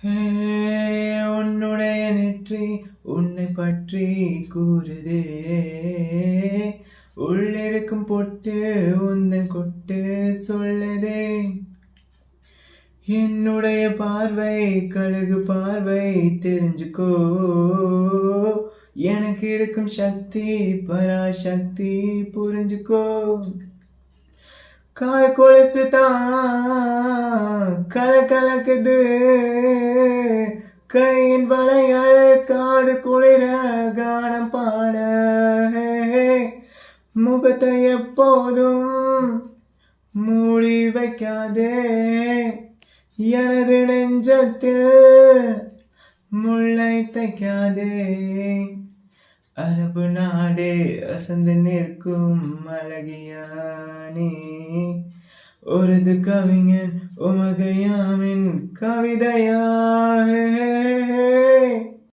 ஹே, உன்னுடைய நெற்றி உன்னை பற்றி கூறுதே. உள்ளிருக்கும் பொட்டு உந்தன் கொட்டு சொல்லுதே. என்னுடைய பார்வை கழுகு பார்வை தெரிஞ்சுக்கோ. எனக்கு இருக்கும் சக்தி பராசக்தி புரிஞ்சுக்கோ. கால் கொலுசு தான் கலக்குது, கையின் வளையல் காது குளிர கானம் பாட. முகத்தை எப்போதும் மூடி வைக்காதே, எனது நெஞ்சத்தில் முல்லை தைக்காதே. அரபு நாடே அசந்து நிற்கும் அழகியானே, ஒருது கவிஞன் உமகையாமின் கவிதையா.